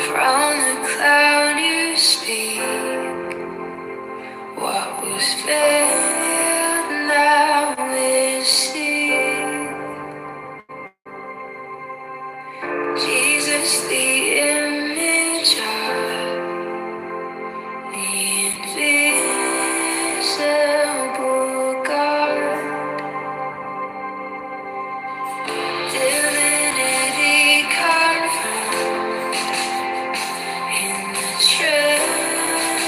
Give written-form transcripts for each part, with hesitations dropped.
From the cloud you speak, what was veiled now is seen. Jesus, the image of the invisible God, divinity confirmed in the tremor.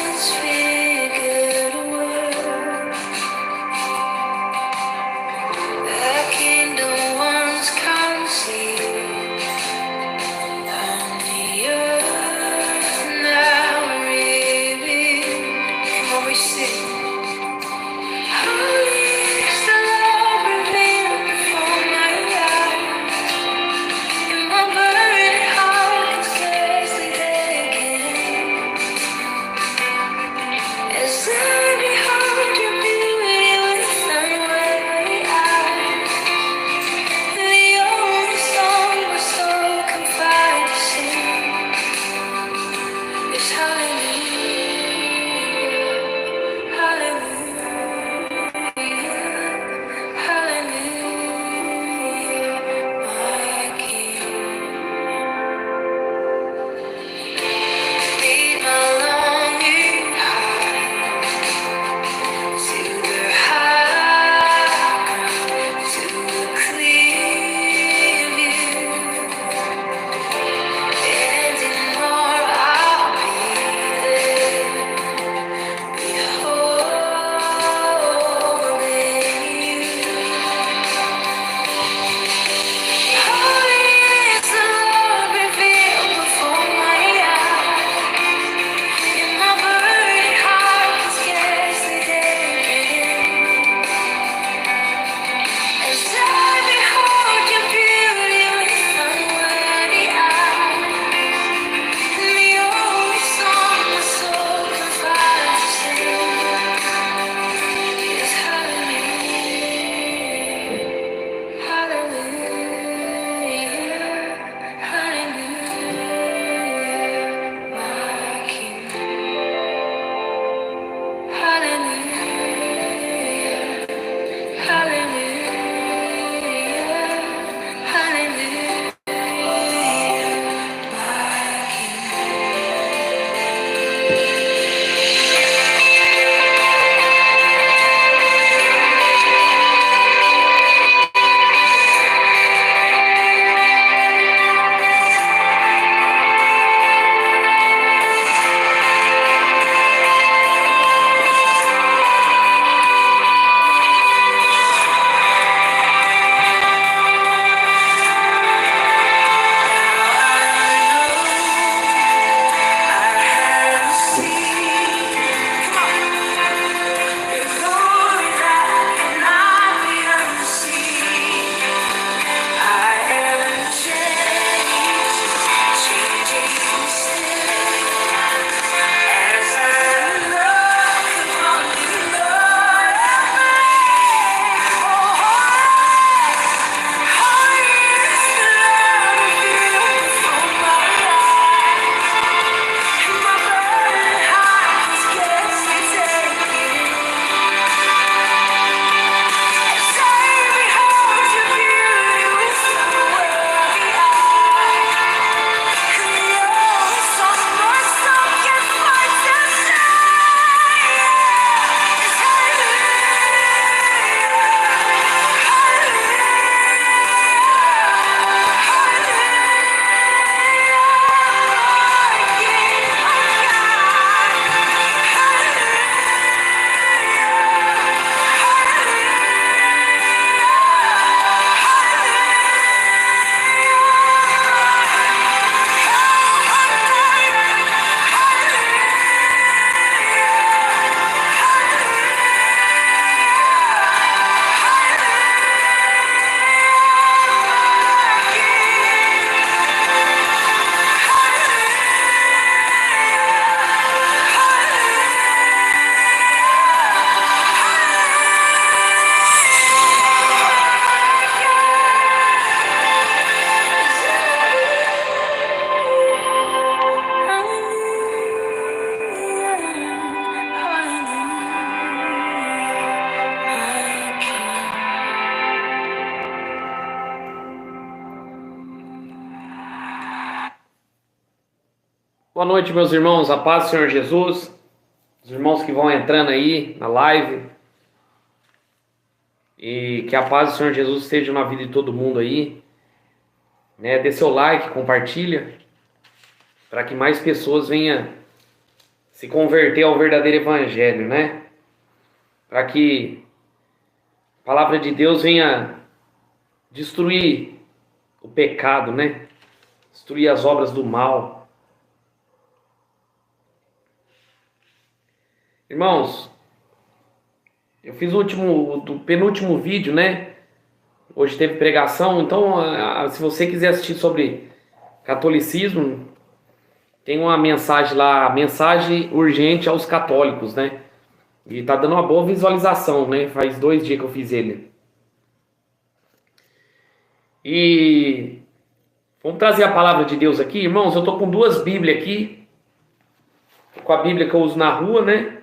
Boa noite, meus irmãos, a paz do Senhor Jesus, os irmãos que vão entrando aí na live, e que a paz do Senhor Jesus esteja na vida de todo mundo aí, né? Dê seu like, compartilha, para que mais pessoas venham se converter ao verdadeiro evangelho, né? Para que a palavra de Deus venha destruir o pecado, né? Destruir as obras do mal. Irmãos, eu fiz o penúltimo vídeo, né? Hoje teve pregação, então se você quiser assistir sobre catolicismo, tem uma mensagem lá, mensagem urgente aos católicos, né? E tá dando uma boa visualização, né? Faz 2 dias que eu fiz ele. E vamos trazer a palavra de Deus aqui, irmãos. Eu tô com 2 Bíblias aqui. Tô com a Bíblia que eu uso na rua, né?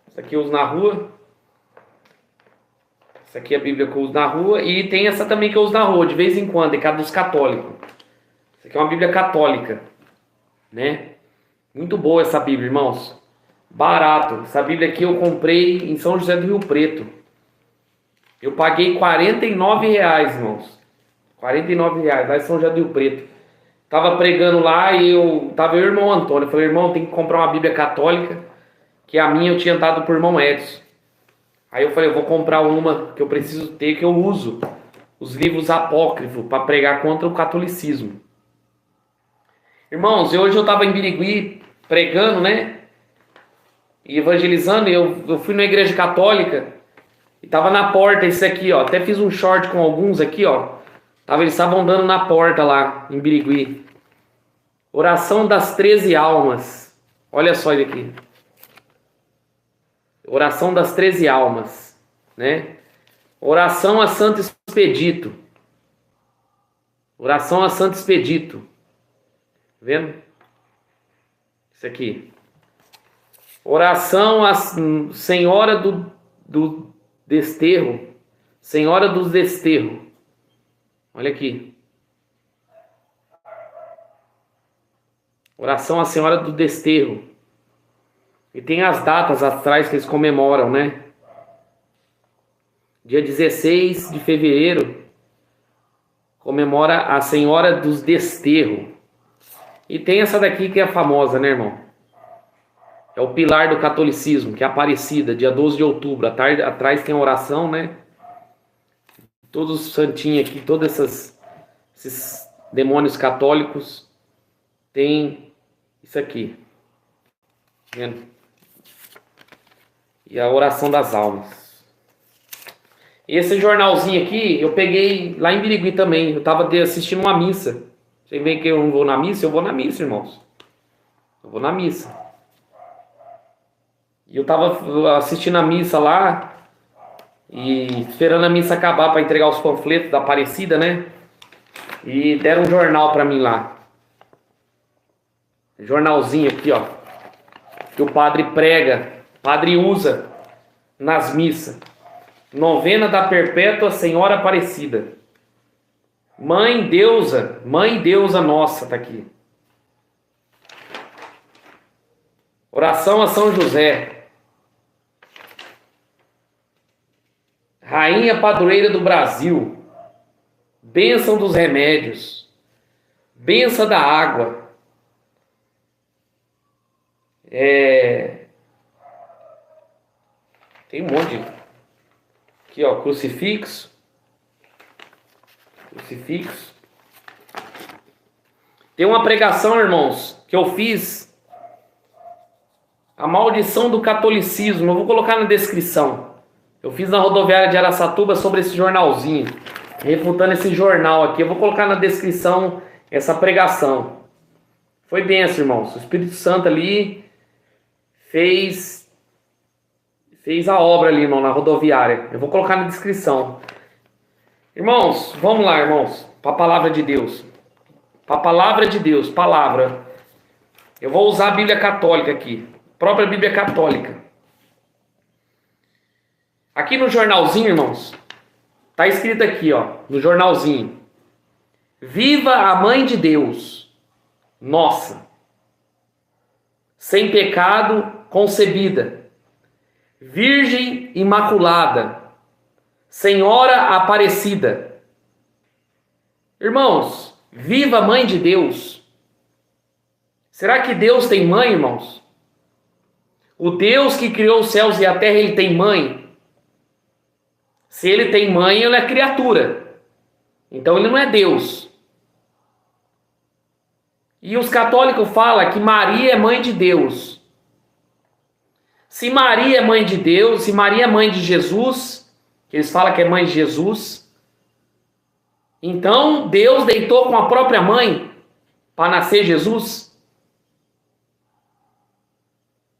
Essa aqui eu uso na rua. Essa aqui é a Bíblia que eu uso na rua. E tem essa também que eu uso na rua, de vez em quando, é cada dos católicos. Essa aqui é uma Bíblia católica, né? Muito boa essa Bíblia, irmãos. Barato. Essa Bíblia aqui eu comprei em São José do Rio Preto. Eu paguei R$49, irmãos. R$49, lá em São José do Rio Preto. Tava pregando lá e tava eu e o irmão Antônio. Eu falei, irmão, tem que comprar uma Bíblia católica, que a minha eu tinha dado pro irmão Edson. Aí eu falei, eu vou comprar uma que eu preciso ter, que eu uso os livros apócrifos para pregar contra o catolicismo. Irmãos, hoje eu estava em Birigui pregando, né? E evangelizando, e eu fui na igreja católica e tava na porta esse aqui, ó. Até fiz um short com alguns aqui, ó. Eles estavam andando na porta lá em Birigui. Oração das 13 almas. Olha só isso aqui. Oração das 13 almas, né? Oração a Santo Expedito. Oração a Santo Expedito. Tá vendo? Isso aqui. Oração a Senhora do Desterro. Senhora dos Desterros. Olha aqui. Oração à Senhora do Desterro. E tem as datas atrás que eles comemoram, né? Dia 16 de fevereiro comemora a Senhora dos Desterros. E tem essa daqui que é famosa, né, irmão? É o pilar do catolicismo, que é Aparecida, dia 12 de outubro. Atrás tem a oração, né? Todos os santinhos aqui, todos esses demônios católicos tem isso aqui. Tá vendo? E a oração das almas. Esse jornalzinho aqui, eu peguei lá em Birigui também. Eu estava assistindo uma missa. Você vê que eu não vou na missa? Eu vou na missa, irmãos. Eu vou na missa. E eu estava assistindo a missa lá e esperando a missa acabar para entregar os panfletos da Aparecida, né? E deram um jornal para mim lá. Jornalzinho aqui, ó. Que o padre prega. O padre usa nas missas. Novena da Perpétua Senhora Aparecida. Mãe Deusa nossa, tá aqui. Oração a São José. Rainha Padroeira do Brasil. Bênção dos remédios. Bênção da água. Tem um monte. Aqui, ó, crucifixo. Crucifixo. Tem uma pregação, irmãos, que eu fiz. A maldição do catolicismo. Eu vou colocar na descrição. Eu fiz na rodoviária de Araçatuba sobre esse jornalzinho. Refutando esse jornal aqui. Eu vou colocar na descrição essa pregação. Foi benção, irmãos. O Espírito Santo ali fez a obra ali, irmão, na rodoviária. Eu vou colocar na descrição. Irmãos, vamos lá, irmãos. Para a palavra de Deus. Para a palavra de Deus. Palavra. Eu vou usar a Bíblia Católica aqui. Própria Bíblia Católica. Aqui no jornalzinho, irmãos, tá escrito aqui, ó, no jornalzinho. Viva a Mãe de Deus. Nossa. sem pecado concebida, Virgem imaculada, Senhora Aparecida. Irmãos, viva a Mãe de Deus. Será que Deus tem mãe, irmãos? O Deus que criou os céus e a terra, ele tem mãe? Se ele tem mãe, ele é criatura. Então ele não é Deus. E os católicos falam que Maria é mãe de Deus. Se Maria é mãe de Deus, se Maria é mãe de Jesus, que eles falam que é mãe de Jesus, então Deus deitou com a própria mãe para nascer Jesus?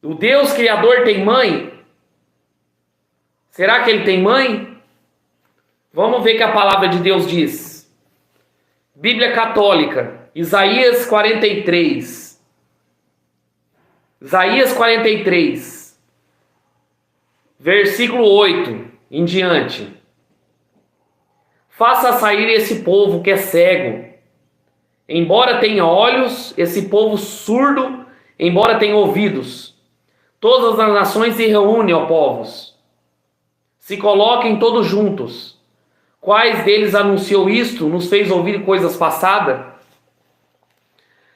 O Deus Criador tem mãe? Será que ele tem mãe? Vamos ver o que a palavra de Deus diz. Bíblia Católica, Isaías 43. Isaías 43. Versículo 8 em diante. Faça sair esse povo que é cego. Embora tenha olhos, esse povo surdo, embora tenha ouvidos. Todas as nações se reúnem, ó povos. Se coloquem todos juntos. Quais deles anunciou isto, nos fez ouvir coisas passadas?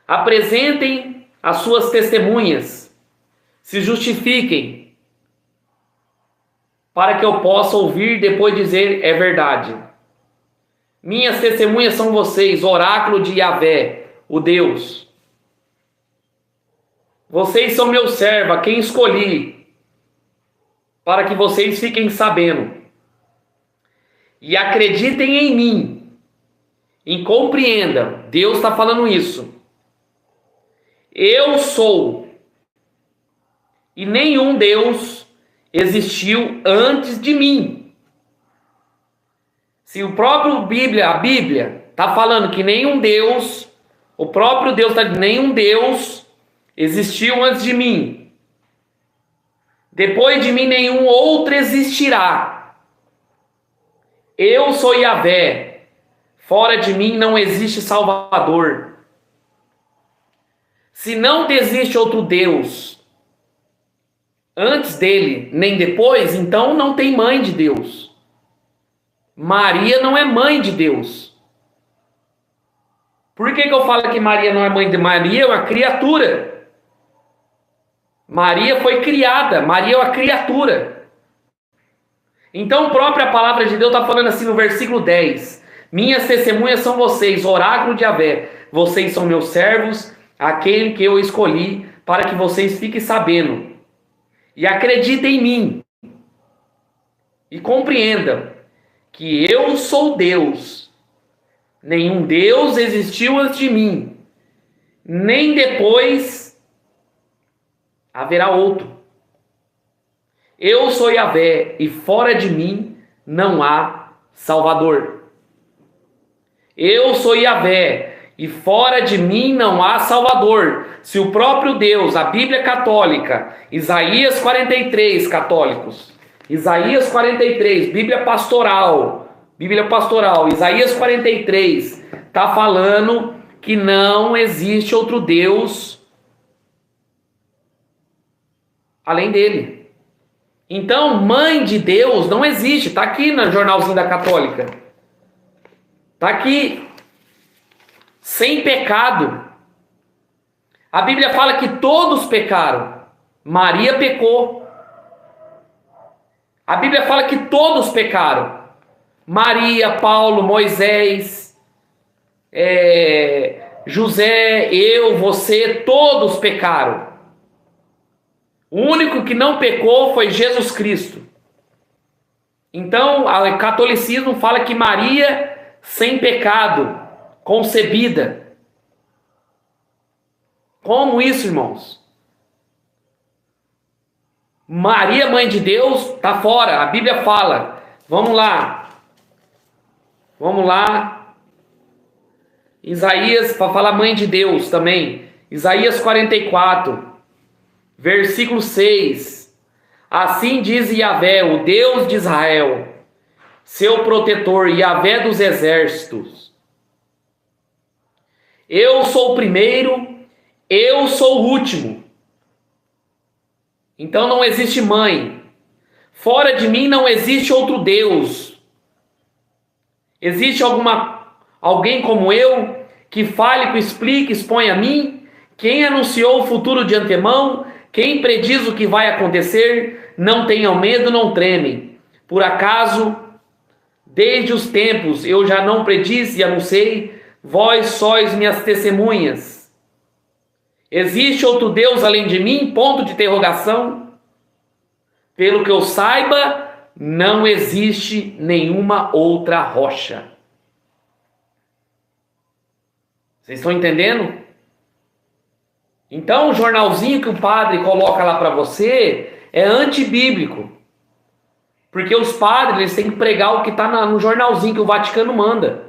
Apresentem as suas testemunhas. Se justifiquem, para que eu possa ouvir e depois dizer é verdade. Minhas testemunhas são vocês, oráculo de Yahvé, o Deus. Vocês são meu servo, a quem escolhi, para que vocês fiquem sabendo. E acreditem em mim, e compreendam, Deus está falando isso. Eu sou, e nenhum Deus existiu antes de mim. Se o próprio a Bíblia está falando que nenhum Deus, o próprio Deus está dizendo, nenhum Deus existiu antes de mim. Depois de mim nenhum outro existirá. Eu sou Yahvé. Fora de mim não existe Salvador. Se não existe outro Deus antes dele, nem depois, então não tem mãe de Deus. Maria não é mãe de Deus. Por que eu falo que Maria não é mãe de Maria? É uma criatura. Maria foi criada. Maria é uma criatura. Então, a própria palavra de Deus está falando assim no versículo 10. Minhas testemunhas são vocês, oráculo de Yahvé. Vocês são meus servos, aquele que eu escolhi, para que vocês fiquem sabendo. E acreditem em mim. E compreendam que eu sou Deus. Nenhum Deus existiu antes de mim. Nem depois haverá outro. Eu sou Yahvé e fora de mim não há Salvador. Eu sou Yahvé e fora de mim não há Salvador. Se o próprio Deus, a Bíblia Católica, Isaías 43, católicos, Isaías 43, Bíblia Pastoral, Isaías 43, está falando que não existe outro Deus além dele. Então, mãe de Deus não existe. Está aqui no jornalzinho da Católica. Está aqui. Sem pecado. A Bíblia fala que todos pecaram. Maria pecou. A Bíblia fala que todos pecaram. Maria, Paulo, Moisés, José, eu, você, todos pecaram. O único que não pecou foi Jesus Cristo. Então, o catolicismo fala que Maria, sem pecado, concebida. Como isso, irmãos? Maria, mãe de Deus, está fora. A Bíblia fala. Vamos lá. Isaías, para falar mãe de Deus também. Isaías 44. Versículo 6. Assim diz Yahvé, o Deus de Israel, seu protetor, Yahvé dos exércitos. Eu sou o primeiro, eu sou o último. Então não existe mãe. Fora de mim não existe outro Deus. Existe alguém como eu que fale, que explique, expõe a mim? Quem anunciou o futuro de antemão? Quem prediz o que vai acontecer? Não tenham medo, não tremem. Por acaso, desde os tempos eu já não predisse e anunciei, vós sois minhas testemunhas. Existe outro Deus além de mim? Ponto de interrogação. Pelo que eu saiba, não existe nenhuma outra rocha. Vocês estão entendendo? Então o jornalzinho que o padre coloca lá para você é antibíblico. Porque os padres eles têm que pregar o que está no jornalzinho que o Vaticano manda.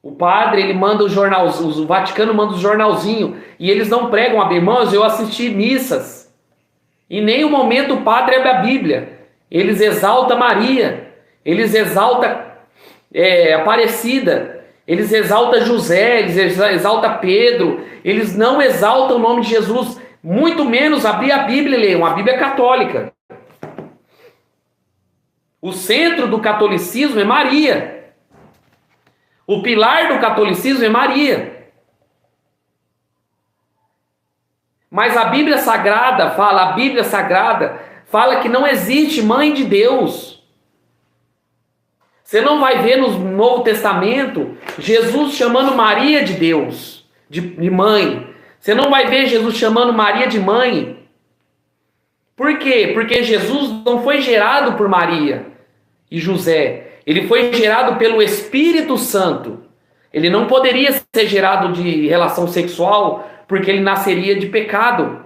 O padre ele manda o jornalzinho, o Vaticano manda o jornalzinho e eles não pregam a Bíblia. Irmãos, eu assisti missas. Em nenhum momento o padre abre a Bíblia. Eles exaltam Maria. Eles exaltam Aparecida. Eles exaltam José. Eles exaltam Pedro. Eles não exaltam o nome de Jesus. Muito menos abrir a Bíblia e ler. Uma Bíblia católica. O centro do catolicismo é Maria. O pilar do catolicismo é Maria. Mas a Bíblia Sagrada fala que não existe mãe de Deus. Você não vai ver no Novo Testamento Jesus chamando Maria de Deus, de mãe. Você não vai ver Jesus chamando Maria de mãe. Por quê? Porque Jesus não foi gerado por Maria e José. Ele foi gerado pelo Espírito Santo. Ele não poderia ser gerado de relação sexual, porque ele nasceria de pecado.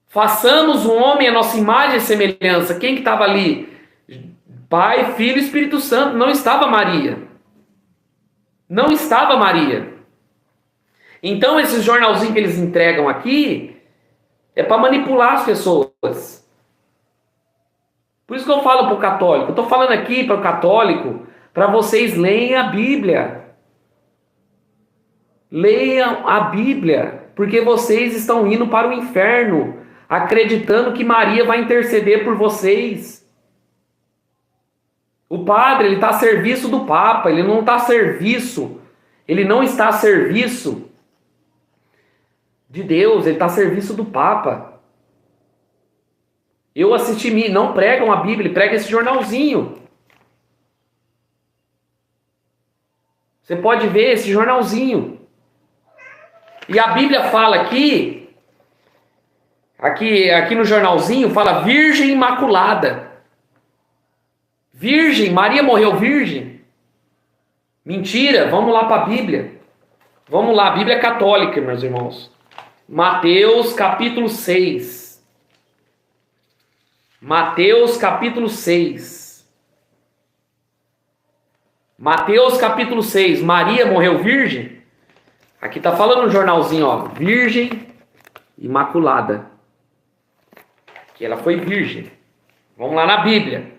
Façamos o homem a nossa imagem e semelhança. Quem que estava ali? Pai, Filho e Espírito Santo. Não estava Maria. Não estava Maria. Então esse jornalzinho que eles entregam aqui é para manipular as pessoas. Por isso que eu falo para o católico. Eu estou falando aqui para o católico para vocês leem a Bíblia. Leiam a Bíblia, porque vocês estão indo para o inferno, acreditando que Maria vai interceder por vocês. O padre, ele está a serviço do Papa, ele não está a serviço, ele não está a serviço de Deus, ele está a serviço do Papa. Eu assisti, não pregam a Bíblia, pregam esse jornalzinho. Você pode ver esse jornalzinho. E a Bíblia fala aqui no jornalzinho, fala Virgem Imaculada. Virgem, Maria morreu virgem? Mentira, vamos lá para a Bíblia. Vamos lá, Bíblia católica, meus irmãos. Mateus capítulo 6. Mateus capítulo 6. Mateus capítulo 6. Maria morreu virgem? Aqui está falando no jornalzinho, ó, Virgem Imaculada. Que ela foi virgem. Vamos lá na Bíblia.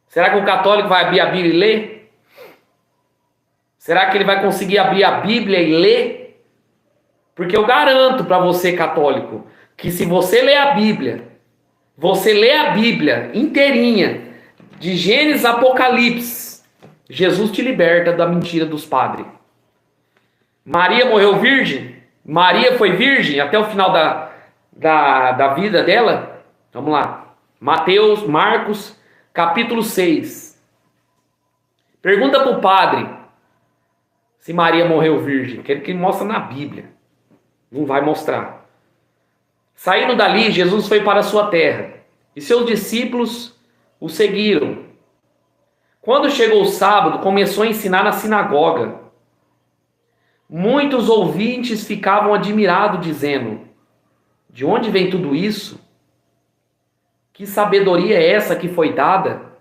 Será que o católico vai abrir a Bíblia e ler? Será que ele vai conseguir abrir a Bíblia e ler? Porque eu garanto para você, católico, que se você ler a Bíblia, você lê a Bíblia inteirinha, de Gênesis a Apocalipse, Jesus te liberta da mentira dos padres. Maria morreu virgem? Maria foi virgem até o final da vida dela? Vamos lá. Marcos, capítulo 6. Pergunta para o padre se Maria morreu virgem. Quero que ele mostre na Bíblia. Não vai mostrar. Saindo dali, Jesus foi para a sua terra. E seus discípulos o seguiram. Quando chegou o sábado, começou a ensinar na sinagoga. Muitos ouvintes ficavam admirados, dizendo: de onde vem tudo isso? Que sabedoria é essa que foi dada?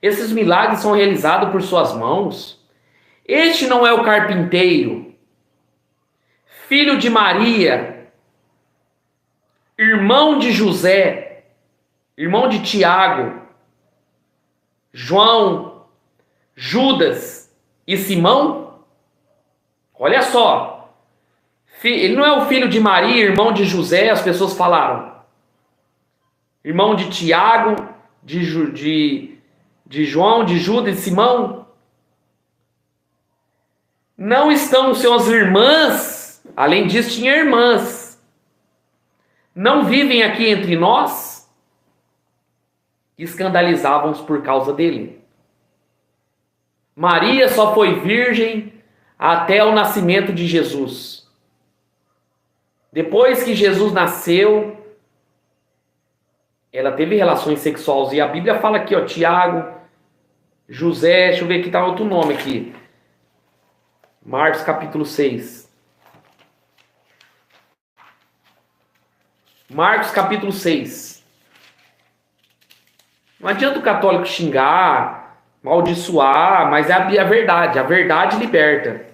Esses milagres são realizados por suas mãos? Este não é o carpinteiro, filho de Maria, irmão de José, irmão de Tiago, João, Judas e Simão? Olha só, Ele não é o filho de Maria, irmão de José, as pessoas falaram. Irmão de Tiago, de João, de Judas, de Simão. Não estão suas irmãs, além disso tinha irmãs. Não vivem aqui entre nós? Escandalizavam-se por causa dele. Maria só foi virgem até o nascimento de Jesus. Depois que Jesus nasceu, ela teve relações sexuais. E a Bíblia fala aqui, ó, Tiago, José, deixa eu ver aqui, tá outro nome aqui. Marcos capítulo 6. Marcos capítulo 6. Não adianta o católico xingar, maldiçoar, mas é a verdade liberta.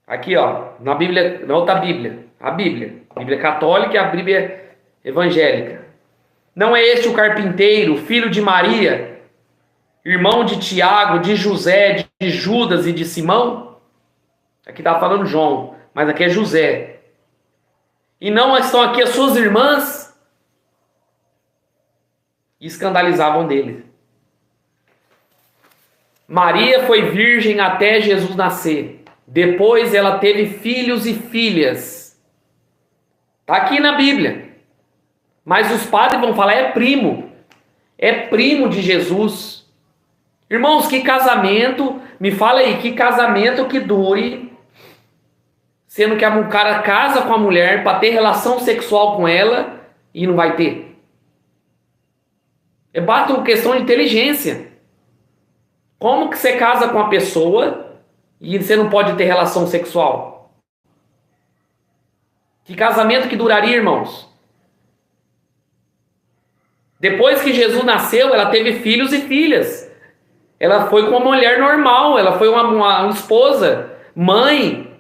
Aqui, ó, na Bíblia, na outra Bíblia, a Bíblia católica e a Bíblia evangélica. Não é este o carpinteiro, filho de Maria, irmão de Tiago, de José, de Judas e de Simão? Aqui está falando João, mas aqui é José. E não estão aqui as suas irmãs? E escandalizavam dele. Maria foi virgem até Jesus nascer. Depois ela teve filhos e filhas. Está aqui na Bíblia. Mas os padres vão falar, é primo. É primo de Jesus. Irmãos, que casamento, me fala aí, que casamento que dure, sendo que um cara casa com a mulher para ter relação sexual com ela e não vai ter. É uma questão de inteligência. Como que você casa com a pessoa e você não pode ter relação sexual? Que casamento que duraria, irmãos? Depois que Jesus nasceu, ela teve filhos e filhas. Ela foi com uma mulher normal, ela foi uma esposa, mãe.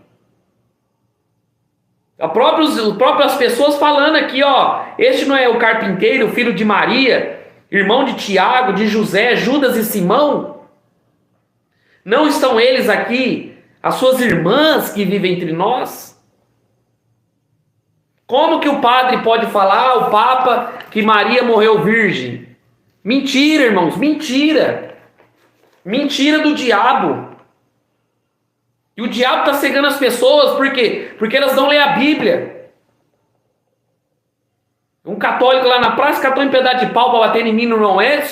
Próprias pessoas falando aqui, ó, este não é o carpinteiro, filho de Maria, irmão de Tiago, de José, Judas e Simão? Não estão eles aqui, as suas irmãs que vivem entre nós? Como que o padre pode falar, o Papa, que Maria morreu virgem? Mentira, irmãos, mentira. Mentira do diabo. E o diabo está cegando as pessoas, por quê? Porque elas não leem a Bíblia. Um católico lá na praça catou um pedaço de pau para bater em mim no Não É,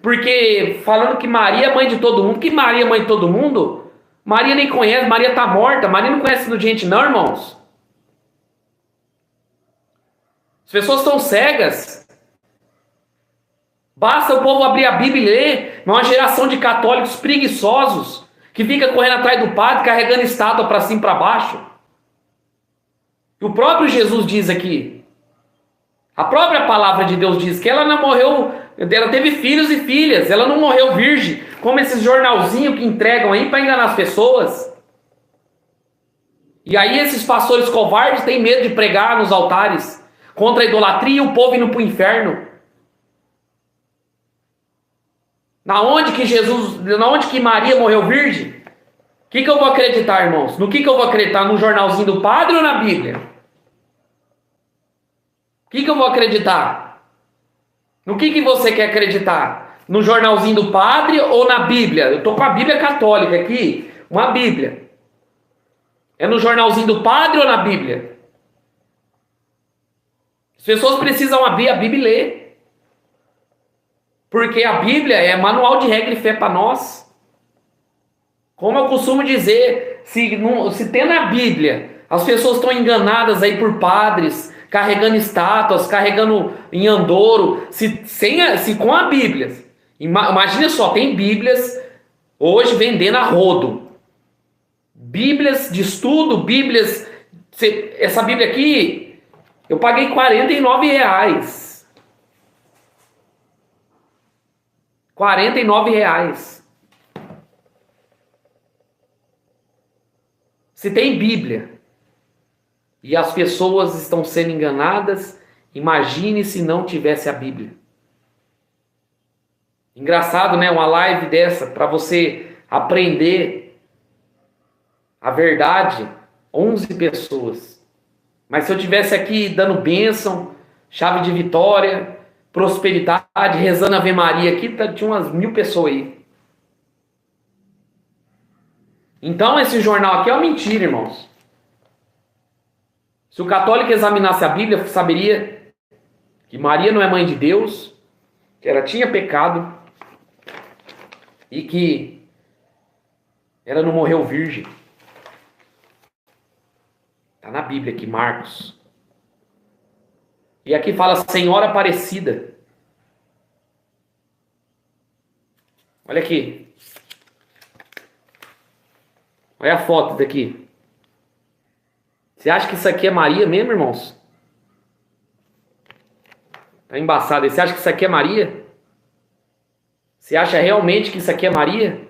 porque falando que Maria é mãe de todo mundo. Que Maria é mãe de todo mundo? Maria nem conhece, Maria está morta. Maria não conhece gente não, irmãos. As pessoas estão cegas. Basta o povo abrir a Bíblia e ler. Uma geração de católicos preguiçosos que fica correndo atrás do padre, carregando estátua para cima e para baixo. E o próprio Jesus diz aqui, a própria palavra de Deus diz que ela não morreu, ela teve filhos e filhas, ela não morreu virgem, como esses jornalzinhos que entregam aí para enganar as pessoas. E aí esses pastores covardes têm medo de pregar nos altares contra a idolatria e o povo indo para o inferno. Na onde que Maria morreu virgem? O que eu vou acreditar, irmãos? No que eu vou acreditar? No jornalzinho do padre ou na Bíblia? O que eu vou acreditar? No que você quer acreditar? No jornalzinho do padre ou na Bíblia? Eu estou com a Bíblia católica aqui, uma Bíblia. É no jornalzinho do padre ou na Bíblia? As pessoas precisam abrir a Bíblia e ler. Porque a Bíblia é manual de regra e fé para nós. Como eu costumo dizer, se tem na Bíblia, as pessoas estão enganadas aí por padres, carregando estátuas, carregando em andouro, se com a Bíblia. Imagina só, tem Bíblias hoje vendendo a rodo. Bíblias de estudo, Bíblias... Essa Bíblia aqui, eu paguei R$49. R$49. Se tem Bíblia e as pessoas estão sendo enganadas, imagine se não tivesse a Bíblia. Engraçado, né? Uma live dessa para você aprender a verdade, 11 pessoas. Mas se eu tivesse aqui dando bênção, chave de vitória, prosperidade, rezando Ave Maria aqui, tinha umas 1000 pessoas aí. Então esse jornal aqui é uma mentira, irmãos. Se o católico examinasse a Bíblia, saberia que Maria não é mãe de Deus, que ela tinha pecado e que ela não morreu virgem. Está na Bíblia aqui, Marcos. E aqui fala Senhora Aparecida. Olha aqui. Olha a foto daqui. Você acha que isso aqui é Maria mesmo, irmãos? Tá embaçado. Você acha que isso aqui é Maria? Você acha realmente que isso aqui é Maria?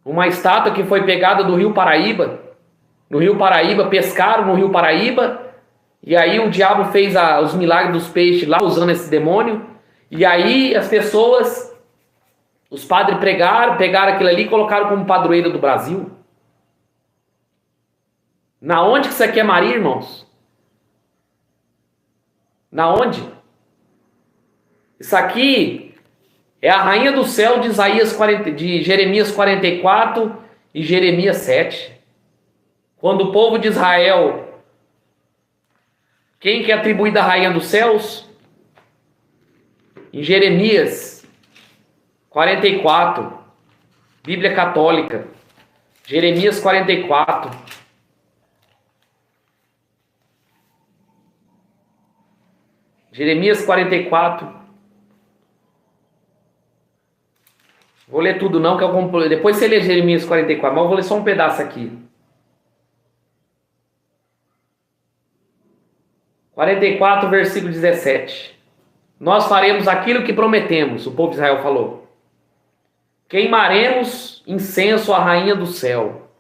Uma estátua que foi pegada do Rio Paraíba. No Rio Paraíba, pescaram no Rio Paraíba. E aí o diabo fez os milagres dos peixes lá, usando esse demônio. E aí as pessoas, os padres pegaram aquilo ali e colocaram como padroeira do Brasil. Na onde que isso aqui é Maria, irmãos? Na onde? Isso aqui é a rainha do céu de Jeremias 44 e Jeremias 7. Quando o povo de Israel, quem que é atribuída a rainha dos céus? Em Jeremias 44, Bíblia Católica, Jeremias 44. Jeremias 44. Vou ler tudo não, que eu depois você lê Jeremias 44, mas eu vou ler só um pedaço aqui. 44, versículo 17. Nós faremos aquilo que prometemos, o povo de Israel falou. Queimaremos incenso à rainha do céu.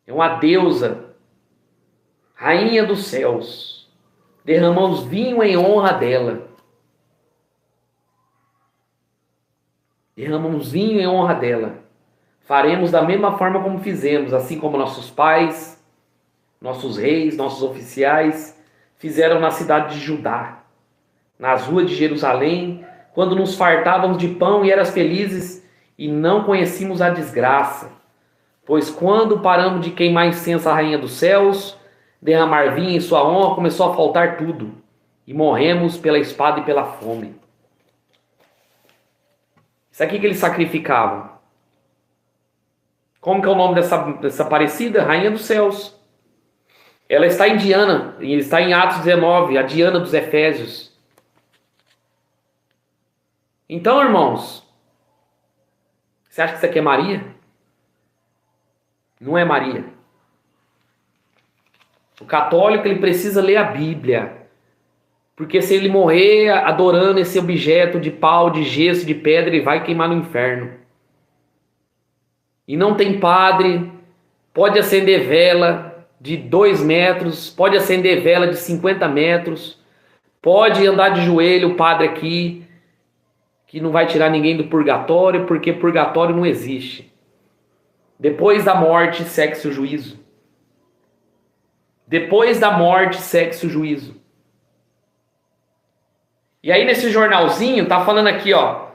É uma deusa, rainha dos céus. Derramamos vinho em honra dela. Derramamos vinho em honra dela. Faremos da mesma forma como fizemos, assim como nossos pais, nossos reis, nossos oficiais fizeram na cidade de Judá, nas ruas de Jerusalém, quando nos fartávamos de pão e eras felizes e não conhecíamos a desgraça. Pois quando paramos de queimar incenso à rainha dos céus, derramar vinho em sua honra, começou a faltar tudo, e morremos pela espada e pela fome. Isso aqui que eles sacrificavam. Como que é o nome dessa Aparecida? Rainha dos céus. Ela está em Diana, está em Atos 19, a Diana dos Efésios. Então, irmãos, você acha que isso aqui é Maria? Não é Maria. O católico ele precisa ler a Bíblia. Porque se ele morrer adorando esse objeto de pau, de gesso, de pedra, ele vai queimar no inferno. E não tem padre, pode acender vela de 2 metros, pode acender vela de 50 metros, pode andar de joelho o padre aqui, que não vai tirar ninguém do purgatório, porque purgatório não existe. Depois da morte, segue-se o juízo. Depois da morte, segue-se o juízo. E aí nesse jornalzinho, tá falando aqui, ó.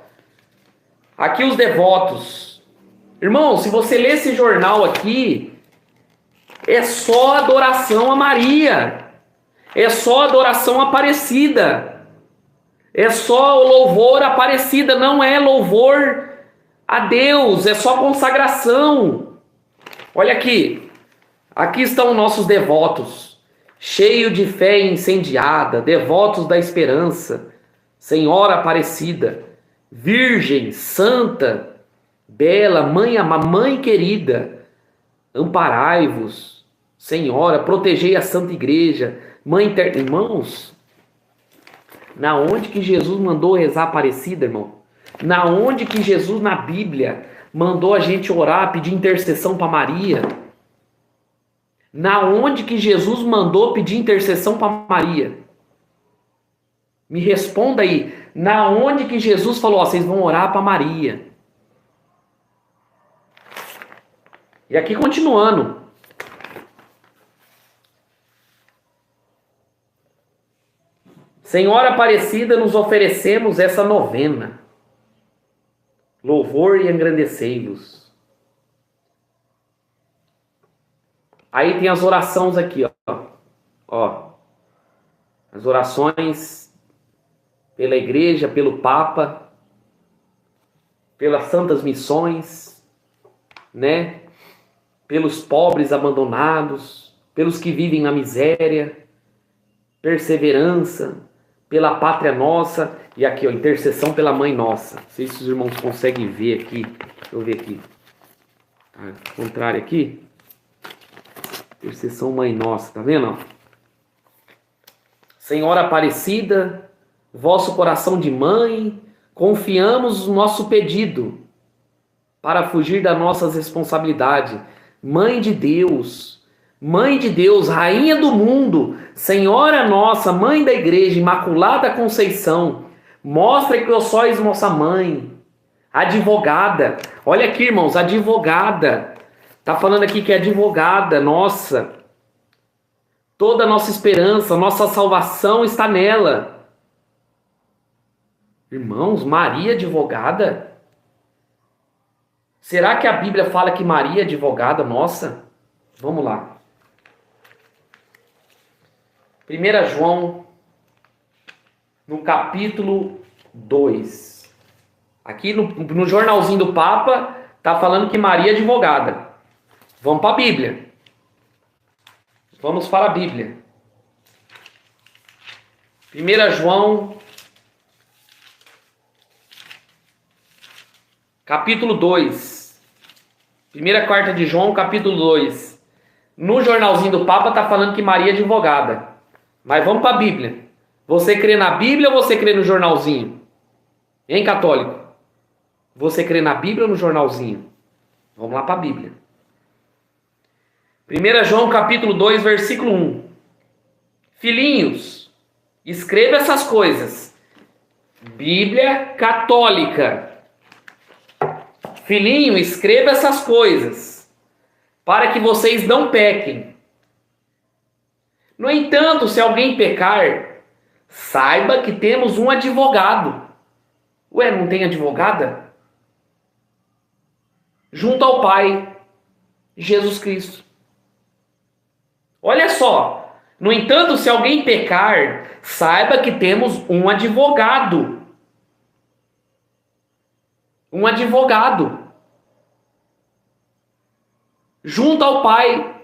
Aqui os devotos. Irmão, se você ler esse jornal aqui, é só adoração a Maria. É só adoração Aparecida. É só o louvor Aparecida, não é louvor a Deus, é só consagração. Olha aqui. Aqui estão nossos devotos, cheio de fé incendiada, devotos da esperança, Senhora Aparecida, Virgem, Santa, Bela, Mãe querida, amparai-vos, Senhora, protegei a Santa Igreja, Mãe eterna. Irmãos, na onde que Jesus mandou rezar Aparecida, irmão? Na onde que Jesus na Bíblia mandou a gente orar, pedir intercessão para Maria? Na onde que Jesus mandou pedir intercessão para Maria? Me responda aí. Na onde que Jesus falou, ó, vocês vão orar para Maria? E aqui continuando. Senhora Aparecida, nos oferecemos essa novena. Louvor e engrandecei-vos. Aí tem as orações aqui, ó. As orações pela igreja, pelo Papa, pelas santas missões, né? Pelos pobres abandonados, pelos que vivem na miséria, perseverança, pela pátria nossa, e aqui, ó, intercessão pela mãe nossa. Não sei se os irmãos conseguem ver aqui. Deixa eu ver aqui. Tá, contrário aqui. Intercessão mãe nossa, tá vendo? Senhora Aparecida, vosso coração de mãe, confiamos o nosso pedido para fugir das nossas responsabilidades. Mãe de Deus, Rainha do mundo, Senhora nossa, Mãe da Igreja, Imaculada Conceição, mostra que vós sois nossa mãe, advogada. Olha aqui, irmãos, advogada. Tá falando aqui que é advogada, nossa. Toda a nossa esperança, nossa salvação está nela. Irmãos, Maria advogada? Será que a Bíblia fala que Maria é advogada nossa? Vamos lá. 1 João, no capítulo 2. Aqui no jornalzinho do Papa, tá falando que Maria é advogada. Vamos para a Bíblia. Vamos para a Bíblia. 1 João, capítulo 2. Primeira carta de João, capítulo 2. No jornalzinho do Papa está falando que Maria é advogada. Mas vamos para a Bíblia. Você crê na Bíblia ou você crê no jornalzinho? Hein, católico? Você crê na Bíblia ou no jornalzinho? Vamos lá para a Bíblia. 1 João capítulo 2, versículo 1. Filhinhos, escreva essas coisas. Bíblia católica. Filhinho, escreva essas coisas, para que vocês não pequem. No entanto, se alguém pecar, saiba que temos um advogado. Ué, não tem advogada? Junto ao Pai, Jesus Cristo. Olha só. No entanto, se alguém pecar, saiba que temos um advogado. Um advogado. Junto ao Pai.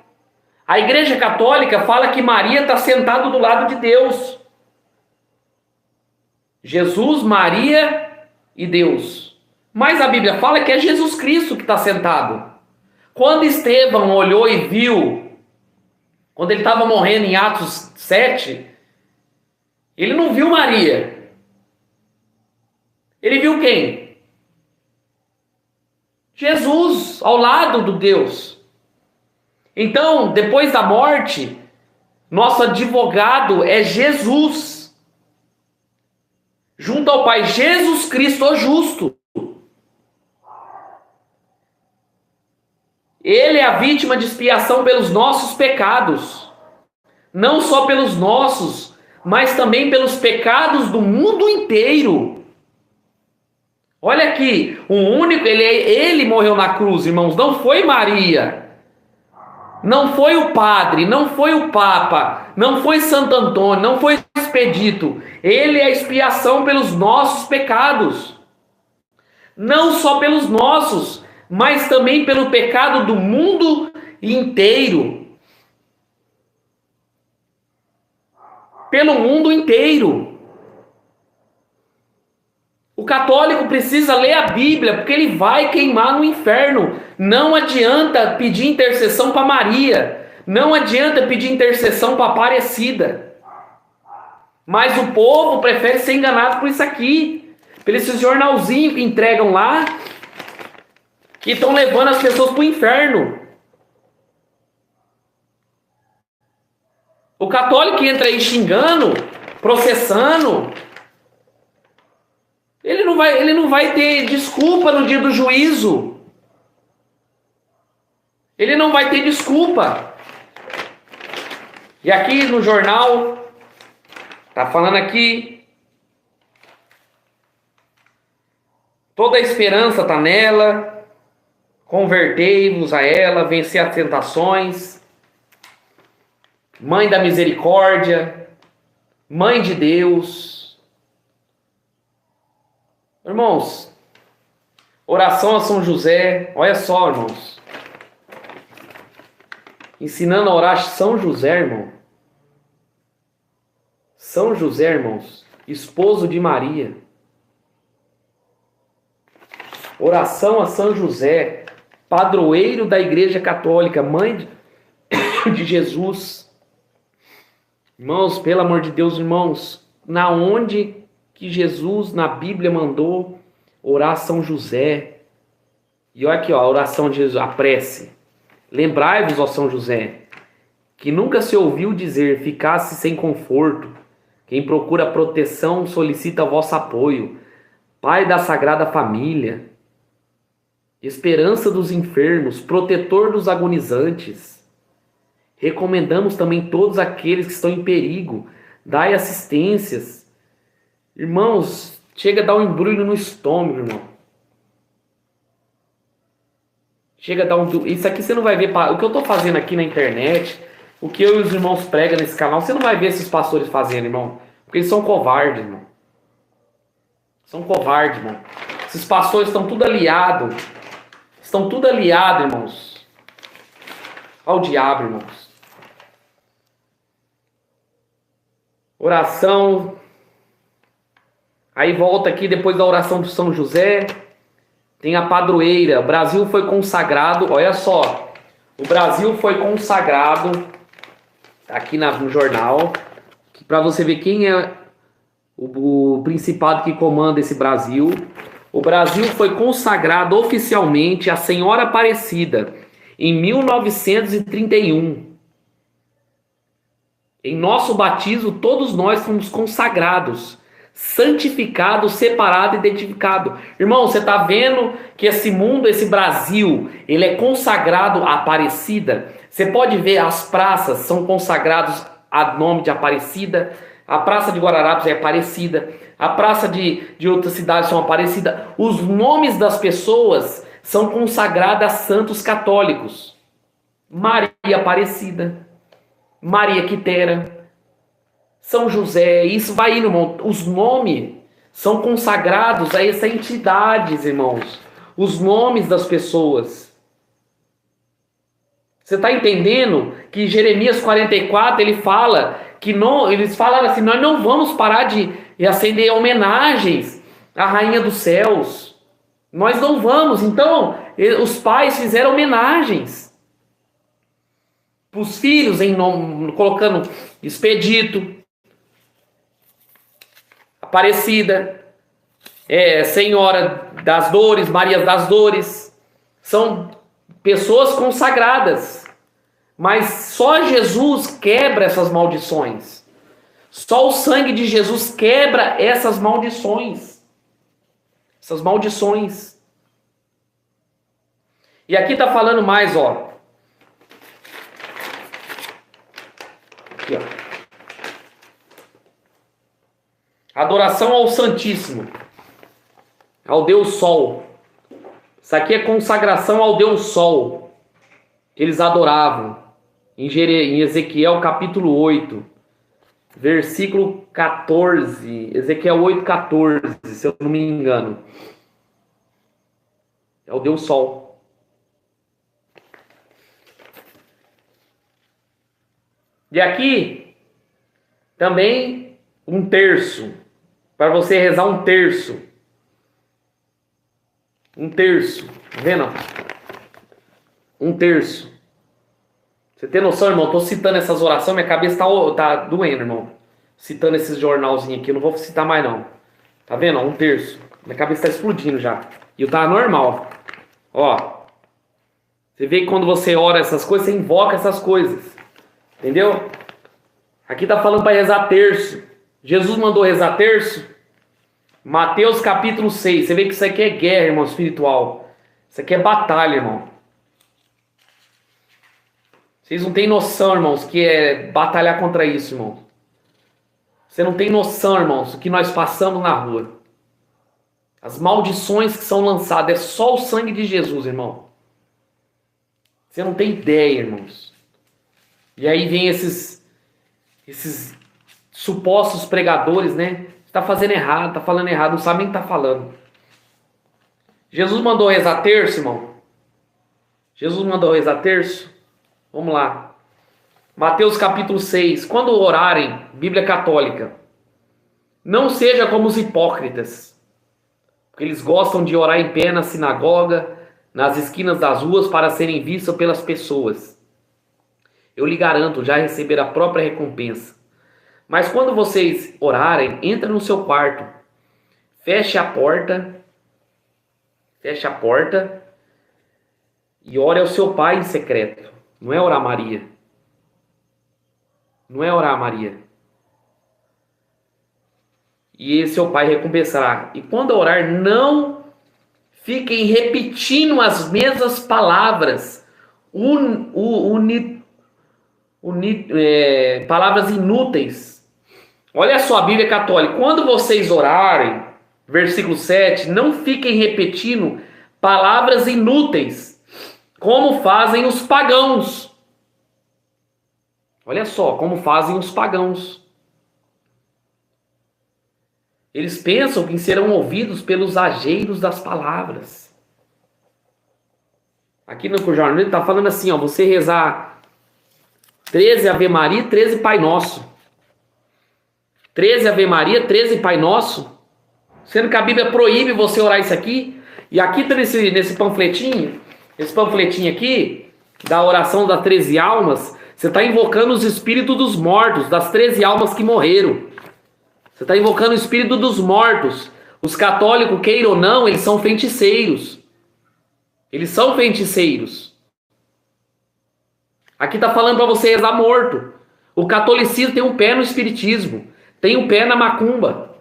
A Igreja Católica fala que Maria está sentada do lado de Deus. Jesus, Maria e Deus. Mas a Bíblia fala que é Jesus Cristo que está sentado. Quando Estevão olhou e viu, quando ele estava morrendo em Atos 7, ele não viu Maria. Ele viu quem? Jesus, ao lado do Deus. Então, depois da morte, nosso advogado é Jesus. Junto ao Pai, Jesus Cristo, o justo. Ele é a vítima de expiação pelos nossos pecados. Não só pelos nossos, mas também pelos pecados do mundo inteiro. Olha aqui, o único, ele morreu na cruz, irmãos, não foi Maria. Não foi o padre, não foi o Papa, não foi Santo Antônio, não foi o Expedito. Ele é a expiação pelos nossos pecados. Não só pelos nossos, mas também pelo pecado do mundo inteiro. Pelo mundo inteiro. O católico precisa ler a Bíblia, porque ele vai queimar no inferno. Não adianta pedir intercessão para Maria. Não adianta pedir intercessão para Aparecida. Mas o povo prefere ser enganado por isso aqui. Por esses jornalzinhos que entregam lá, que estão levando as pessoas para o inferno. O católico que entra aí xingando, processando, ele não vai ter desculpa no dia do juízo. Ele não vai ter desculpa. E aqui no jornal, tá falando aqui, toda a esperança está nela, convertei-vos a ela, vencer as tentações, mãe da misericórdia, mãe de Deus. Irmãos, oração a São José, olha só, irmãos, ensinando a orar São José, irmão. São José, irmãos, esposo de Maria. Oração a São José, padroeiro da Igreja Católica, mãe de Jesus. Irmãos, pelo amor de Deus, irmãos, na onde que Jesus na Bíblia mandou orar São José? E olha aqui, ó, a oração de Jesus, a prece. Lembrai-vos, ó São José, que nunca se ouviu dizer, ficasse sem conforto. Quem procura proteção solicita vosso apoio. Pai da Sagrada Família, esperança dos enfermos, protetor dos agonizantes. Recomendamos também todos aqueles que estão em perigo. Dai assistências. Irmãos, chega a dar um embrulho no estômago, irmão. Chega a dar um... Isso aqui você não vai ver... O que eu estou fazendo aqui na internet, o que eu e os irmãos pregam nesse canal, você não vai ver esses pastores fazendo, irmão. Porque eles são covardes, irmão. São covardes, irmão. Esses pastores estão tudo aliados. Estão tudo aliados, irmãos, ao diabo, irmãos. Oração. Aí volta aqui depois da oração de São José. Tem a padroeira. O Brasil foi consagrado. Olha só. O Brasil foi consagrado. Aqui no jornal. Para você ver quem é o principado que comanda esse Brasil. O Brasil foi consagrado oficialmente à Senhora Aparecida em 1931. Em nosso batismo, todos nós fomos consagrados, santificados, separados, identificados. Irmão, você está vendo que esse mundo, esse Brasil, ele é consagrado à Aparecida? Você pode ver, as praças são consagradas a nome de Aparecida. A Praça de Guararapes é Aparecida. A praça de outras cidades são Aparecida. Os nomes das pessoas são consagrados a santos católicos. Maria Aparecida, Maria Quitera, São José. Isso vai indo, irmão. Os nomes são consagrados a essas entidades, irmãos. Os nomes das pessoas. Você está entendendo que Jeremias 44, ele fala que não, eles falaram assim, nós não vamos parar de acender homenagens à Rainha dos Céus. Nós não vamos. Então, os pais fizeram homenagens para os filhos, colocando Expedito, Aparecida, Senhora das Dores, Maria das Dores. São pessoas consagradas. Mas só Jesus quebra essas maldições. Só o sangue de Jesus quebra essas maldições. Essas maldições. E aqui está falando mais, ó. Aqui, ó. Adoração ao Santíssimo. Ao Deus Sol. Isso aqui é consagração ao Deus Sol. Eles adoravam. Em Ezequiel capítulo 8, versículo 14. Ezequiel 8, 14, se eu não me engano. É o Deus Sol. E aqui, também, um terço. Para você rezar um terço. Um terço. Tá vendo? Um terço. Você tem noção, irmão? Estou citando essas orações, minha cabeça tá doendo, irmão. Citando esses jornalzinhos aqui, eu não vou citar mais não. Tá vendo? Um terço. Minha cabeça está explodindo já. E eu tava normal. Ó. Você vê que quando você ora essas coisas, você invoca essas coisas. Entendeu? Aqui tá falando para rezar terço. Jesus mandou rezar terço. Mateus capítulo 6. Você vê que isso aqui é guerra, irmão, espiritual. Isso aqui é batalha, irmão. Vocês não têm noção, irmãos, que é batalhar contra isso, irmão. Você não tem noção, irmãos, o que nós passamos na rua. As maldições que são lançadas, é só o sangue de Jesus, irmão. Você não tem ideia, irmãos. E aí vem esses supostos pregadores, né? Está fazendo errado, está falando errado, não sabe nem o que está falando. Jesus mandou rezar terço, irmão? Jesus mandou rezar terço? Vamos lá. Mateus capítulo 6. Quando orarem, Bíblia Católica, não seja como os hipócritas, porque eles gostam de orar em pé na sinagoga, nas esquinas das ruas, para serem vistos pelas pessoas. Eu lhe garanto, já receber a própria recompensa. Mas quando vocês orarem, entra no seu quarto, feche a porta e ore ao seu pai em secreto. Não é orar Maria. Não é orar Maria. E seu pai recompensará. E quando orar, não fiquem repetindo as mesmas palavras, palavras inúteis. Olha só a Bíblia Católica. Quando vocês orarem, versículo 7, não fiquem repetindo palavras inúteis, como fazem os pagãos. Olha só, como fazem os pagãos. Eles pensam que serão ouvidos pelos ageiros das palavras. Aqui no jornal ele está falando assim, ó, você rezar 13 Ave Maria e 13 Pai Nosso. 13 Ave Maria, 13 Pai Nosso. Sendo que a Bíblia proíbe você orar isso aqui. E aqui está nesse panfletinho, esse panfletinho aqui, da oração das 13 almas, você está invocando os espíritos dos mortos, das 13 almas que morreram. Você está invocando o espírito dos mortos. Os católicos, queiram ou não, eles são feiticeiros. Eles são feiticeiros. Aqui está falando para você rezar morto. O catolicismo tem um pé no espiritismo. Tem um pé na macumba.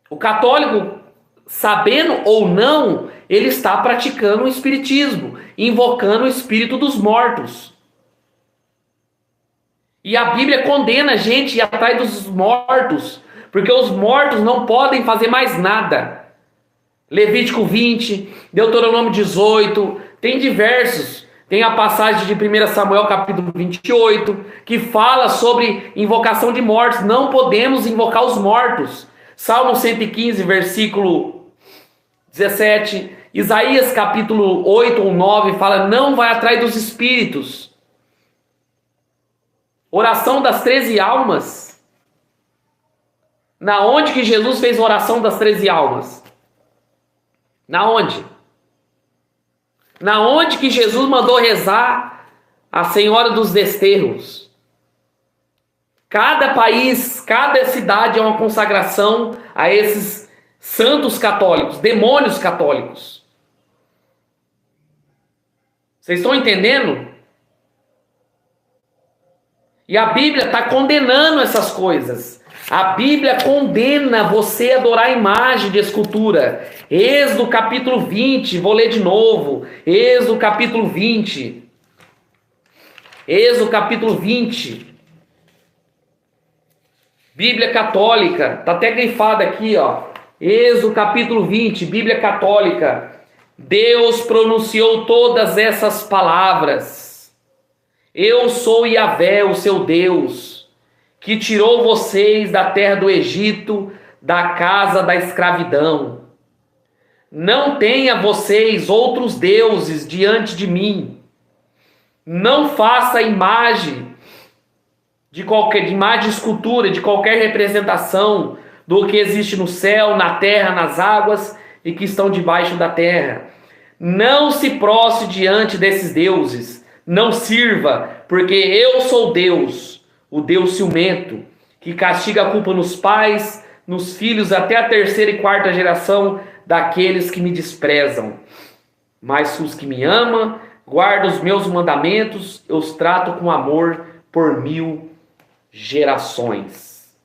O católico, sabendo ou não, ele está praticando o espiritismo. Invocando o espírito dos mortos. E a Bíblia condena a gente a ir atrás dos mortos, porque os mortos não podem fazer mais nada. Levítico 20, Deuteronômio 18, tem diversos. Tem a passagem de 1 Samuel capítulo 28, que fala sobre invocação de mortos. Não podemos invocar os mortos. Salmo 115, versículo 17. Isaías capítulo 8 ou 9 fala, não vai atrás dos espíritos. Oração das 13 almas. Na onde que Jesus fez oração das 13 almas? Na onde? Na onde que Jesus mandou rezar a Senhora dos Desterros? Cada país, cada cidade é uma consagração a esses santos católicos, demônios católicos. Vocês estão entendendo? E a Bíblia está condenando essas coisas. A Bíblia condena você a adorar a imagem de escultura. Êxodo capítulo 20, vou ler de novo. Êxodo capítulo 20. Êxodo capítulo 20. Bíblia Católica, está até grifado aqui, ó. Êxodo capítulo 20, Bíblia Católica. Deus pronunciou todas essas palavras. Eu sou Yahvé, o seu Deus, que tirou vocês da terra do Egito, da casa da escravidão. Não tenha vocês outros deuses diante de mim. Não faça imagem de escultura, de qualquer representação do que existe no céu, na terra, nas águas e que estão debaixo da terra. Não se prostre diante desses deuses. Não sirva, porque eu sou Deus, o Deus ciumento, que castiga a culpa nos pais, nos filhos, até a terceira e quarta geração daqueles que me desprezam. Mas os que me amam, guardam os meus mandamentos, eu os trato com amor por 1000 gerações.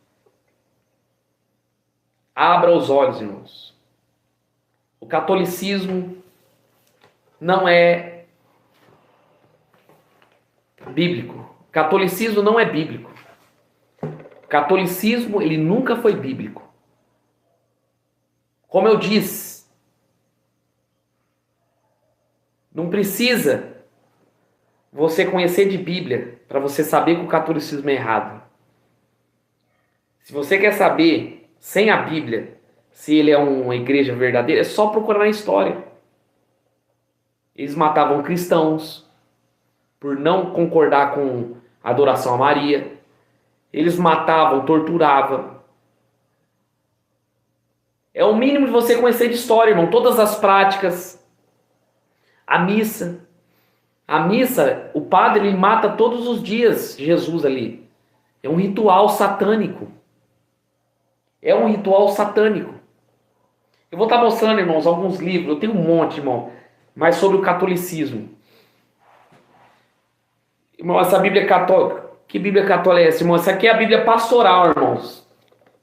Abra os olhos, irmãos. O catolicismo não é bíblico. O catolicismo não é bíblico. O catolicismo, ele nunca foi bíblico. Como eu disse, não precisa você conhecer de Bíblia para você saber que o catolicismo é errado. Se você quer saber, sem a Bíblia, se ele é uma igreja verdadeira, é só procurar na história. Eles matavam cristãos por não concordar com a adoração a Maria. Eles matavam, torturavam. É o mínimo de você conhecer de história, irmão. Todas as práticas. A missa. A missa, o padre, ele mata todos os dias Jesus ali. É um ritual satânico. É um ritual satânico. Eu vou estar mostrando, irmãos, alguns livros. Eu tenho um monte, irmão. Mas sobre o catolicismo. Irmão, essa Bíblia católica. Que Bíblia católica é essa, irmão? Essa aqui é a Bíblia pastoral, irmãos.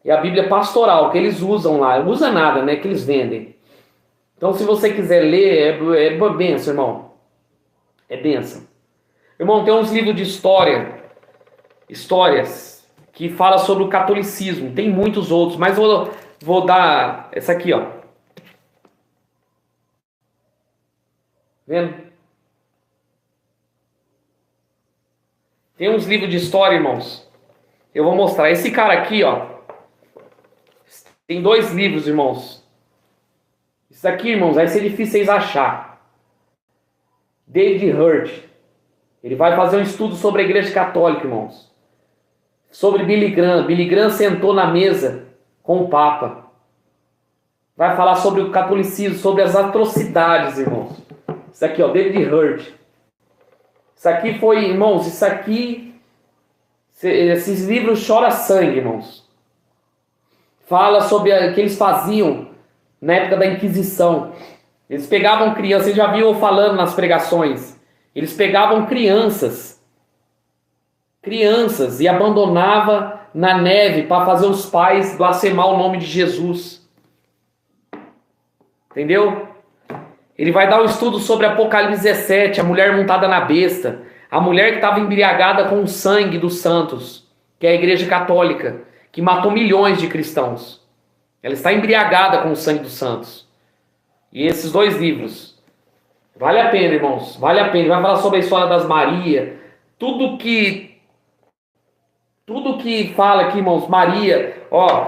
É a Bíblia pastoral que eles usam lá. Não usa nada, né? Que eles vendem. Então, se você quiser ler, é benção, irmão. É benção. Irmão, tem uns livros de história. Histórias. Que fala sobre o catolicismo. Tem muitos outros. Mas vou dar essa aqui, ó. Vendo? Tem uns livros de história, irmãos. Eu vou mostrar. Esse cara aqui, ó. Tem 2 livros, irmãos. Isso aqui, irmãos, vai ser difícil vocês achar. David Hurt. Ele vai fazer um estudo sobre a Igreja Católica, irmãos. Sobre Billy Graham. Billy Graham sentou na mesa com o Papa. Vai falar sobre o catolicismo, sobre as atrocidades, irmãos. Isso aqui, ó, David Hurt. Isso aqui foi, irmãos, isso aqui... Esses livros choram sangue, irmãos. Fala sobre o que eles faziam na época da Inquisição. Eles pegavam crianças, vocês já viram eu falando nas pregações. Eles pegavam crianças e abandonavam na neve para fazer os pais blasfemar o nome de Jesus. Entendeu? Ele vai dar um estudo sobre Apocalipse 17, a mulher montada na besta. A mulher que estava embriagada com o sangue dos santos, que é a Igreja Católica, que matou milhões de cristãos. Ela está embriagada com o sangue dos santos. E esses 2 livros, vale a pena, irmãos, vale a pena. Ele vai falar sobre a história das Maria, tudo que fala aqui, irmãos, Maria, ó,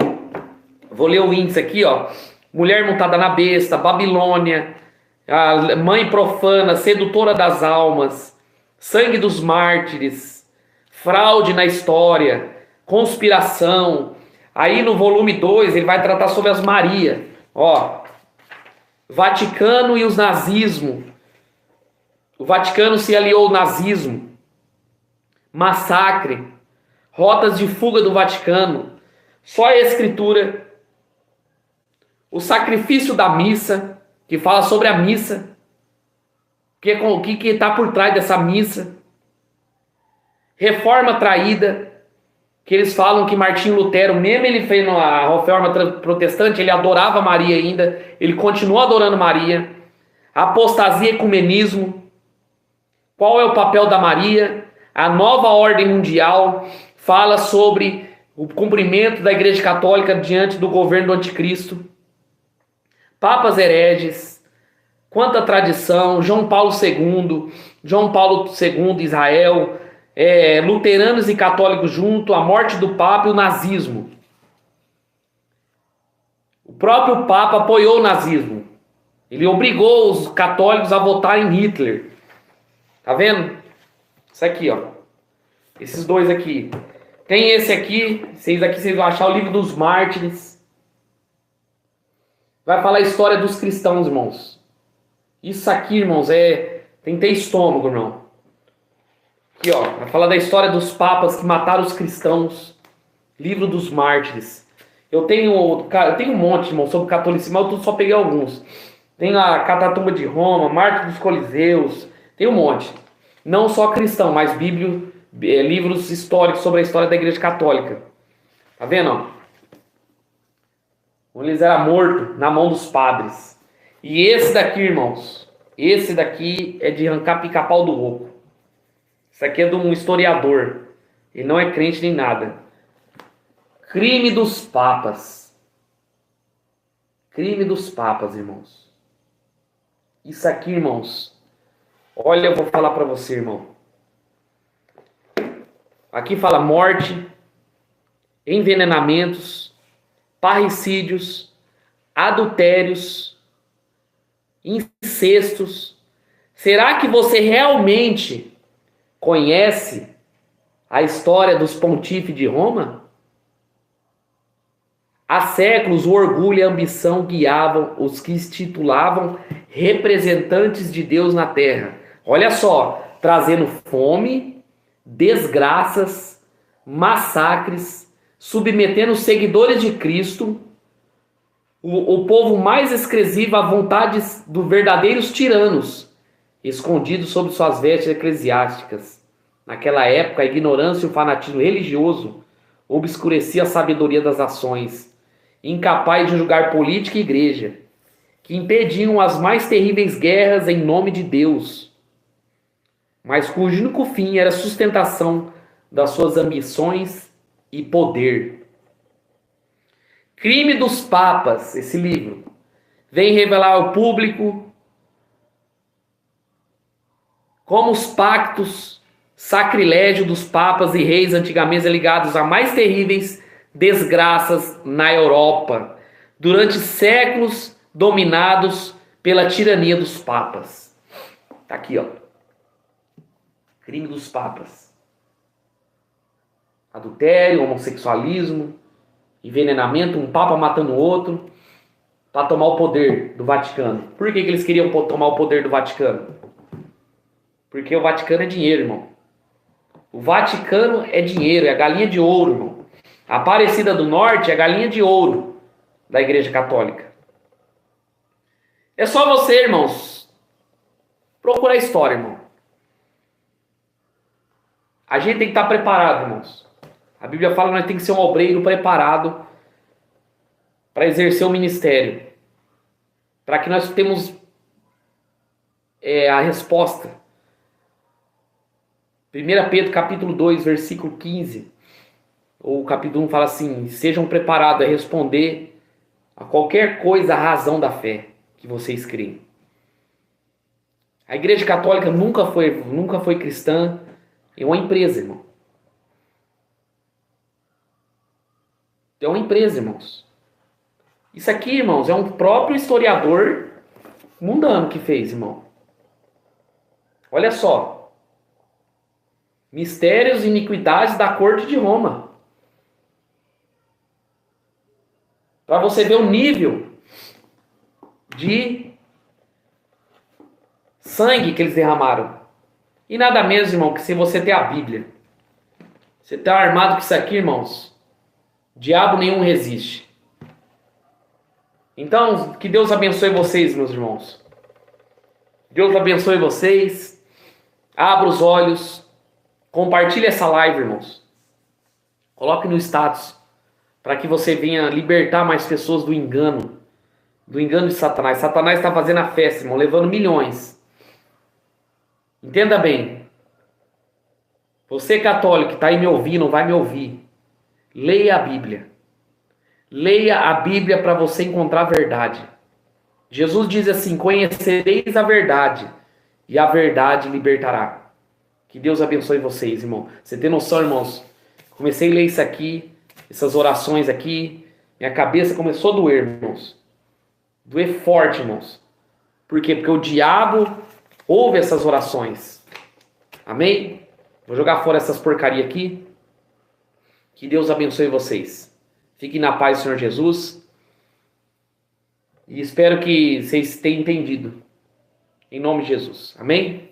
vou ler o índice aqui, ó, mulher montada na besta, Babilônia, a mãe profana, sedutora das almas, sangue dos mártires, fraude na história, conspiração. Aí no volume 2 ele vai tratar sobre as Maria. Ó, Vaticano e os nazismo. O Vaticano se aliou ao nazismo. Massacre. Rotas de fuga do Vaticano. Só a escritura. O sacrifício da missa, que fala sobre a missa. O que está por trás dessa missa? Reforma traída, que eles falam que Martinho Lutero, mesmo ele fez a reforma protestante, ele adorava Maria ainda, ele continuou adorando Maria. Apostasia e ecumenismo. Qual é o papel da Maria? A nova ordem mundial fala sobre o cumprimento da Igreja Católica diante do governo do Anticristo. Papas hereges. Quanta tradição, João Paulo II, Israel, luteranos e católicos junto, a morte do Papa e o nazismo. O próprio Papa apoiou o nazismo. Ele obrigou os católicos a votar em Hitler. Tá vendo? Isso aqui, ó. Esses 2 aqui. Tem esse aqui, vocês vão achar o livro dos mártires. Vai falar a história dos cristãos, irmãos. Isso aqui, irmãos, tem que ter estômago, irmão. Aqui, ó, vai falar da história dos papas que mataram os cristãos. Livro dos mártires. Eu tenho um monte, irmão, sobre o catolicismo, mas eu só peguei alguns. Tem a Catatumba de Roma, Mártir dos Coliseus, tem um monte. Não só cristão, mas livros históricos sobre a história da Igreja Católica. Tá vendo, ó? Onde eles eram mortos na mão dos padres. E esse daqui, irmãos, esse daqui é de arrancar pica-pau do oco. Isso aqui é de um historiador. Ele não é crente nem nada. Crime dos papas. Crime dos papas, irmãos. Isso aqui, irmãos. Olha, eu vou falar para você, irmão. Aqui fala morte, envenenamentos, parricídios, adultérios, incestos. Será que você realmente conhece a história dos pontífices de Roma? Há séculos o orgulho e a ambição guiavam os que se titulavam representantes de Deus na terra. Olha só, trazendo fome, desgraças, massacres, submetendo os seguidores de Cristo, o povo mais exclusivo à vontade dos verdadeiros tiranos, escondidos sob suas vestes eclesiásticas. Naquela época, a ignorância e o fanatismo religioso obscureciam a sabedoria das ações, incapaz de julgar política e igreja, que impediam as mais terríveis guerras em nome de Deus, mas cujo único fim era a sustentação das suas ambições e poder. Crime dos Papas, esse livro, vem revelar ao público como os pactos, sacrilégio dos papas e reis antigamente ligados a mais terríveis desgraças na Europa, durante séculos dominados pela tirania dos papas. Tá aqui, ó. Crime dos papas. Adultério, homossexualismo, envenenamento, um papa matando o outro, para tomar o poder do Vaticano. Por que eles queriam tomar o poder do Vaticano? Porque o Vaticano é dinheiro, irmão. O Vaticano é dinheiro, é a galinha de ouro, irmão. A Aparecida do Norte é a galinha de ouro da Igreja Católica. É só você, irmãos, procurar a história, irmão. A gente tem que estar preparado, irmãos. A Bíblia fala que nós temos que ser um obreiro preparado para exercer o ministério. Para que nós temos a resposta. 1 Pedro capítulo 2, versículo 15. Ou o capítulo 1 fala assim: sejam preparados a responder a qualquer coisa, a razão da fé que vocês creem. A Igreja Católica nunca foi cristã, é uma empresa, irmão. É uma empresa, irmãos. Isso aqui, irmãos, é um próprio historiador mundano que fez, irmão. Olha só. Mistérios e iniquidades da corte de Roma. Para você ver o nível de sangue que eles derramaram. E nada menos, irmão, que se você ter a Bíblia. Você está armado com isso aqui, irmãos. Diabo nenhum resiste. Então, que Deus abençoe vocês, meus irmãos. Deus abençoe vocês. Abra os olhos. Compartilhe essa live, irmãos. Coloque no status. Para que você venha libertar mais pessoas do engano. Do engano de Satanás. Satanás está fazendo a festa, irmão. Levando milhões. Entenda bem. Você católico que está aí me ouvindo, vai me ouvir. Leia a Bíblia. Leia a Bíblia para você encontrar a verdade. Jesus diz assim: conhecereis a verdade, e a verdade libertará. Que Deus abençoe vocês, irmão. Você tem noção, irmãos? Comecei a ler isso aqui, essas orações aqui, minha cabeça começou a doer, irmãos. Doer forte, irmãos. Por quê? Porque o diabo ouve essas orações. Amém? Vou jogar fora essas porcarias aqui. Que Deus abençoe vocês. Fiquem na paz do Senhor Jesus. E espero que vocês tenham entendido. Em nome de Jesus. Amém?